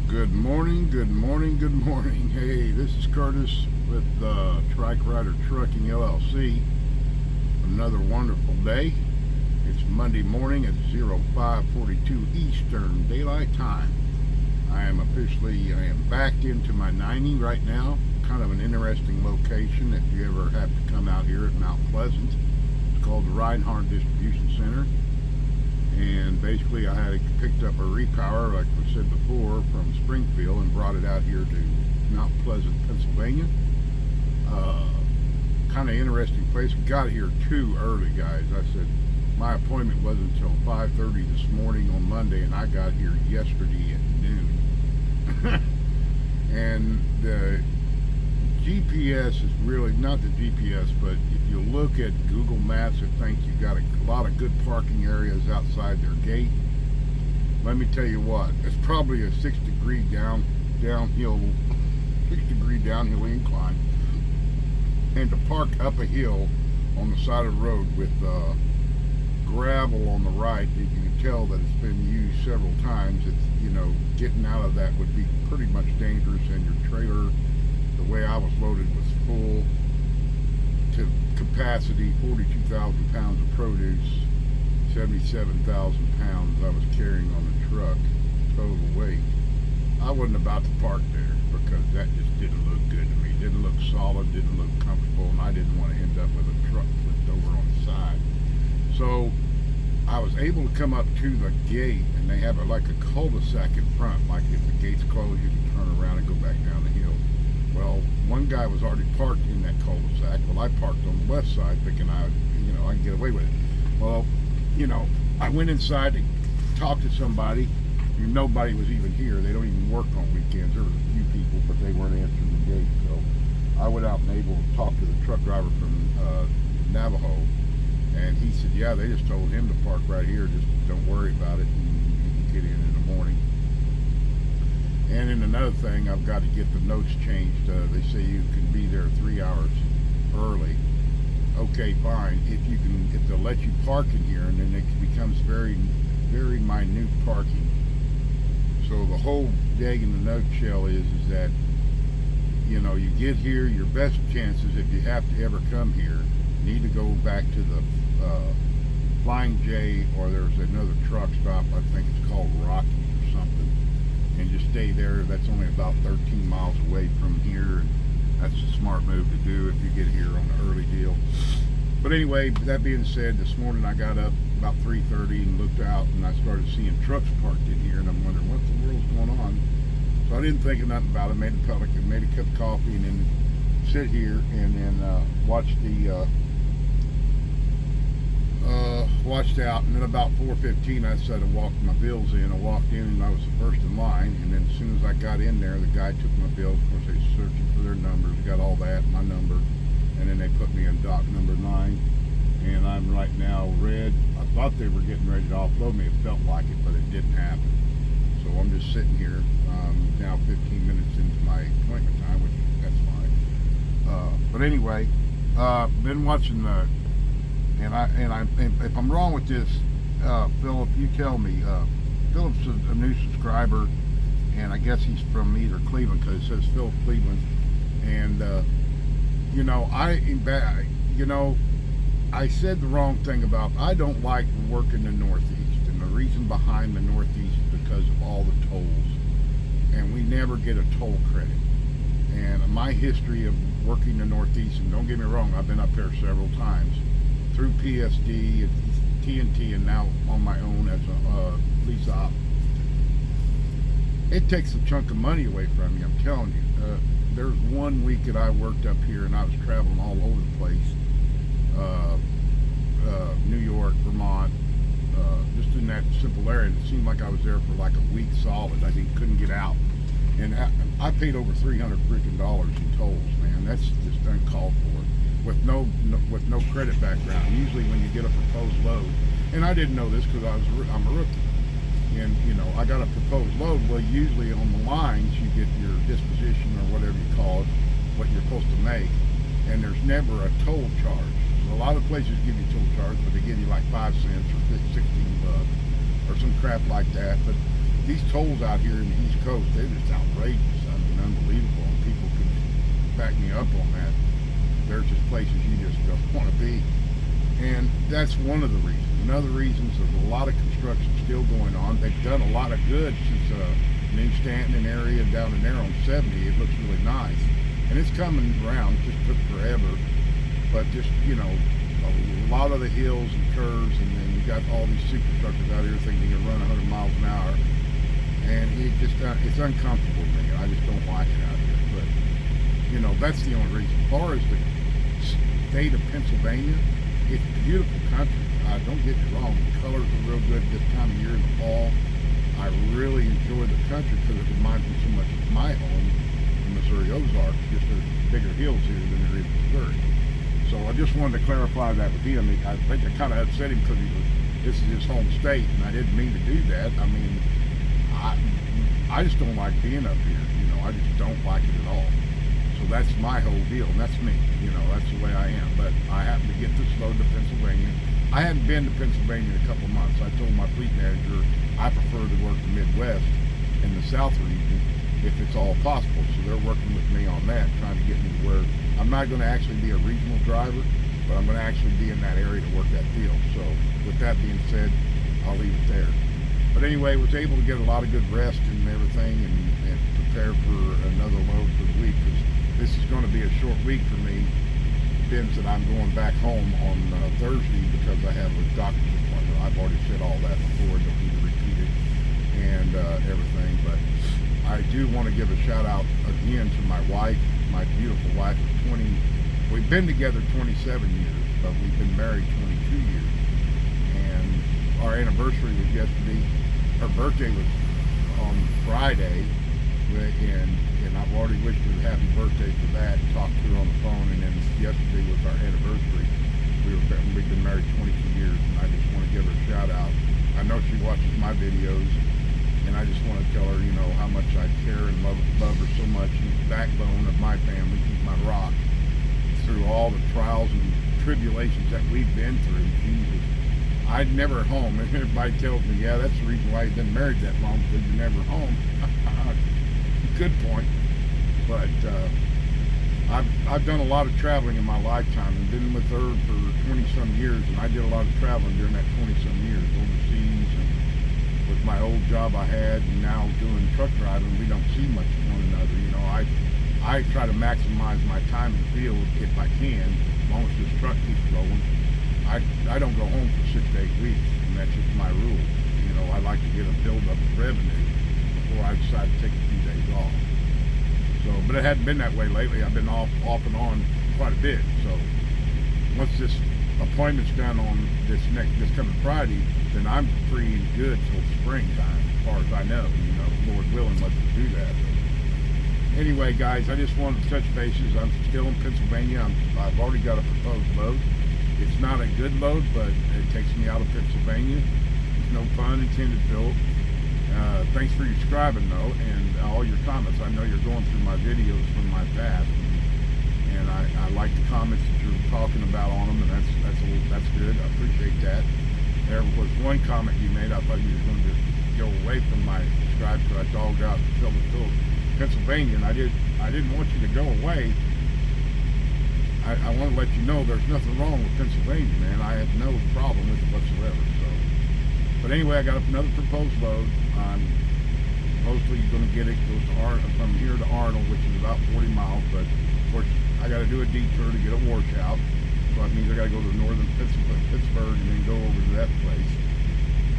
Good morning, good morning, good morning. Hey, this is Curtis with Trike Rider Trucking LLC. Another wonderful day. It's Monday morning at 05:42 Eastern Daylight Time. I am backed into my 90 right now. Kind of an interesting location if you ever have to come out here at Mount Pleasant. It's called the Reinhardt Distribution Center. And basically I had picked up a repower, like I said before, from Springfield and brought it out here to Mount Pleasant, Pennsylvania. Kind of interesting place. We got here too early, guys. I said my appointment wasn't until 5:30 this morning on Monday, and I got here yesterday at noon. And the GPS is really not the GPS, but if you look at Google Maps, it thinks you've got a lot of good parking areas outside their gate. Let me tell you what, it's probably a 6-degree downhill incline, and to park up a hill on the side of the road with gravel on the right, you can tell that it's been used several times. It's, getting out of that would be pretty much dangerous, and your trailer, the way I was loaded, was full to capacity, 42,000 pounds of produce, 77,000 pounds I was carrying on the truck, total weight. I wasn't about to park there because that just didn't look good to me. Didn't look solid, didn't look comfortable, and I didn't want to end up with a truck flipped over on the side. So I was able to come up to the gate, and they have like a cul-de-sac in front. Like if the gate's closed, you can turn around and go back down the hill. Well, one guy was already parked in that cul-de-sac. Well, I parked on the west side thinking I can get away with it. Well, I went inside to talk to somebody. Nobody was even here. They don't even work on weekends. There was a few people, but they weren't answering the gate. So I went out and able to talk to the truck driver from Navajo. And he said, yeah, they just told him to park right here. Just don't worry about it, and you can get in the morning. And then another thing, I've got to get the notes changed. They say you can be there 3 hours early. Okay, fine. If they'll let you park in here, and then it becomes very, very minute parking. So the whole dig in the nutshell is that, you get here, your best chances, if you have to ever come here, need to go back to the Flying J, or there's another truck stop, I think it's called Rocky or something, and just stay there. That's only about 13 miles away from here, and that's a smart move to do if you get here on the early deal. But anyway, that being said, this morning I got up about 3:30 and looked out, and I started seeing trucks parked in here, and I'm wondering what the world's going on. So I didn't think of nothing about it. Made a cup of coffee, and then sit here and then watched out. And then about 4:15 I decided to walk my bills in. I walked in and I was the first in line, and then as soon as I got in there, the guy took my bills. Of course, they were searching for their numbers, got all that, my number, and then they put me in dock number 9, and I'm right now red. I thought they were getting ready to offload me. It felt like it, but it didn't happen. So I'm just sitting here now 15 minutes into my appointment time, which that's fine. But anyway, been watching the, and if I'm wrong with this, Philip, you tell me. Philip's a new subscriber, and I guess he's from either Cleveland, because it says Philip Cleveland. And I said the wrong thing about, I don't like working the Northeast, and the reason behind the Northeast is because of all the tolls, and we never get a toll credit. And my history of working the Northeast, and don't get me wrong, I've been up there several times through PSD and TNT, and now on my own as a police op. It takes a chunk of money away from you, I'm telling you. There's one week that I worked up here, and I was traveling all over the place. New York, Vermont, just in that simple area. It seemed like I was there for like a week solid. I couldn't get out, and I paid over $300 freaking in tolls, man. That's just uncalled for, with no credit background. Usually when you get a proposed load, and I didn't know this because I'm a rookie, and I got a proposed load. Well, usually on the lines you get your disposition or whatever you call it, what you're supposed to make, and there's never a toll charge. A lot of places give you toll charge, but they give you like 5 cents or 16 bucks or some crap like that. But these tolls out here in the East Coast, they're just outrageous. I mean, unbelievable. And people can back me up on that. There's just places you just don't want to be. And that's one of the reasons. Another reason is there's a lot of construction still going on. They've done a lot of good since New Stanton area down in there on 70. It looks really nice. And it's coming around. It just took forever. But just, you know, a lot of the hills and curves, and then you got all these super truckers out here thinking they can run 100 miles an hour. And it just, it's uncomfortable to me. I just don't like it out here. But, you know, that's the only reason. As far as the state of Pennsylvania, it's beautiful country. Don't get me wrong. The colors are real good this time of year in the fall. I really enjoy the country because it reminds me so much of my home in Missouri Ozarks. Just there's bigger hills here than there is in Missouri. So I just wanted to clarify that with him. I think I kind of upset him because this is his home state, and I didn't mean to do that. I mean, I just don't like being up here. You know, I just don't like it at all. So that's my whole deal, and that's me. You know, that's the way I am. But I happen to get this load to Pennsylvania. I hadn't been to Pennsylvania in a couple months. I told my fleet manager I prefer to work the Midwest and the South region if it's all possible. So they're working with me on that, trying to get me to where I'm not going to actually be a regional driver, but I'm going to actually be in that area to work that field. So with that being said, I'll leave it there. But anyway, was able to get a lot of good rest and everything, and prepare for another load for the week, because this is going to be a short week for me. Depends that I'm going back home on Thursday because I have a doctor's appointment. I've already said all that before, don't need to repeat it, and everything. But I do want to give a shout out again to my wife, my beautiful wife of 20. We've been together 27 years, but we've been married 22 years. And our anniversary was yesterday. Her birthday was on Friday, and I've already wished her a happy birthday for that, talked to her on the phone, and then yesterday was our anniversary. We've been married 22 years, and I just want to give her a shout out. I know she watches my videos, and I just want to tell her, you know, how much I care and love her so much. She's the backbone of my family. She's my rock. Through all the trials and tribulations that we've been through, Jesus, I'd never home. And everybody tells me, yeah, that's the reason why you've been married that long, because you're never home. Good point. But I've done a lot of traveling in my lifetime and been with her for 20-some years, and I did a lot of traveling during that 20-some years overseas, and with my old job I had, and now doing truck driving, we don't see much of one another. You know, I try to maximize my time in the field if I can, as long as this truck keeps going. I don't go home for 6 to 8 weeks, and that's just my rule. You know, I like to get a build up of revenue before I decide to take a few days off. So, but it hadn't been that way lately. I've been off and on quite a bit. So once this appointment's done on this coming Friday, then I'm free and good till springtime, as far as I know. You know, Lord willing, let's do that. But anyway, guys, I just wanted to touch bases. I'm still in Pennsylvania. I've already got a proposed load. It's not a good load, but it takes me out of Pennsylvania. No pun intended, Philip. Thanks for your subscribing, though, and all your comments. I know you're going through my videos from my past, and I like the comments that you're talking about on them, and that's good. I appreciate that. There was one comment you made. I thought you were going to just go away from my subscribe, because I dogged out Pennsylvania, and I didn't want you to go away. I want to let you know there's nothing wrong with Pennsylvania, man. I have no problem with it whatsoever. So, but anyway, I got another proposed load. Supposedly you're going to get it, goes to from here to Arnold, which is about 40 miles. But of course, I got to do a detour to get a washout. So that means I got to go to northern Pittsburgh and then go over to that place.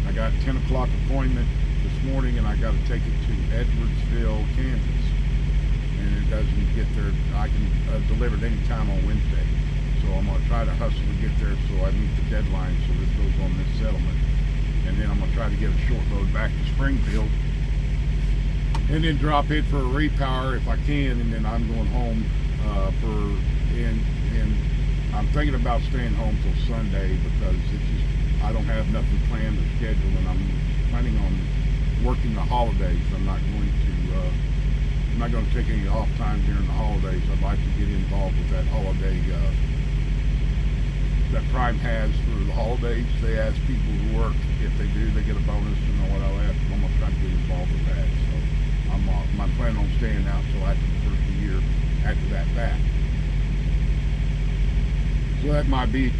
I got a 10 o'clock appointment this morning, and I got to take it to Edwardsville, Kansas. And it doesn't get there. I can deliver it any time on Wednesday. So I'm going to try to hustle to get there so I meet the deadline, so this goes on this settlement. And then I'm going to try to get a short load back to Springfield, and then drop it for a repower if I can, and then I'm going home and I'm thinking about staying home till Sunday, because it's just, I don't have nothing planned or scheduled, and I'm planning on working the holidays. I'm not going to take any off time during the holidays. I'd like to get involved with that holiday that Prime has for the holidays. They ask people who work, if they do, they get a bonus, and all that. I'm gonna try to get involved with that. So I'm planning on staying out till after the first of the year. After that, so that might be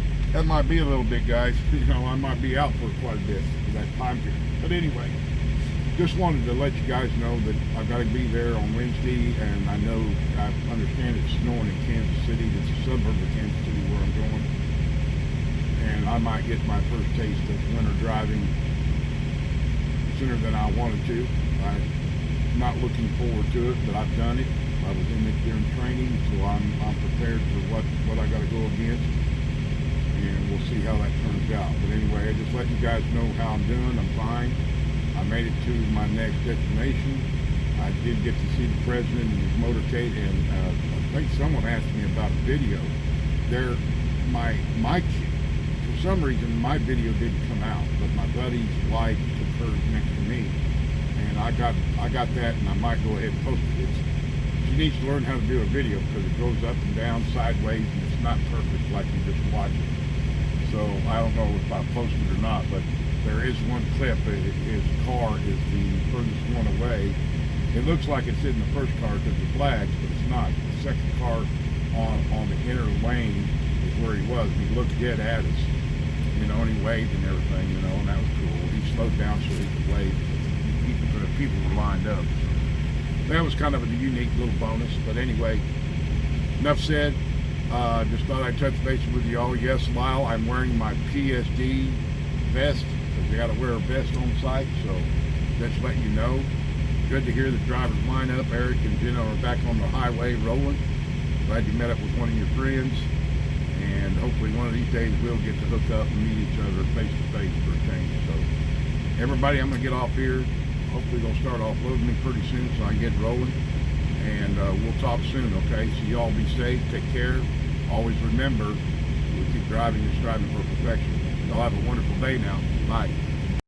a little bit, guys. You know, I might be out for quite a bit for that time period. But anyway, just wanted to let you guys know that I've got to be there on Wednesday, and I understand it's snowing in Kansas City. It's a suburb of Kansas City where I'm going, and I might get my first taste of winter driving sooner than I wanted to. I'm not looking forward to it, but I've done it. I was in it during training, so I'm prepared for what I got to go against, and we'll see how that turns out. But anyway, I just let you guys know how I'm doing. I'm fine. I made it to my next destination. I did get to see the president in his motorcade, and I think someone asked me about a video. For some reason, my video didn't come out, but my buddy's wife took hers next to me, and I got that, and I might go ahead and post it. She needs to learn how to do a video because it goes up and down, sideways, and it's not perfect like you just watch it. So I don't know if I posted it or not, but there is one clip. His car is the furthest one away. It looks like it's in the first car because it flags, but it's not. The second car on the inner lane is where he was. He looked dead at us, you know, and he waved and everything, you know, and that was cool. He slowed down so he could wave. People were lined up. So that was kind of a unique little bonus. But anyway, enough said. Just thought I'd touch base with you all. Yes, Lyle, I'm wearing my PSD vest because you got to wear a vest on site. So just let you know. Good to hear the drivers line up. Eric and Jenna are back on the highway rolling. Glad you met up with one of your friends. And hopefully one of these days we'll get to hook up and meet each other face to face for a change. So everybody, I'm going to get off here. Hopefully they'll start offloading me pretty soon so I can get rolling. And we'll talk soon, okay? So you all be safe. Take care. Always remember, we keep driving and striving for perfection. Y'all have a wonderful day now. Bye.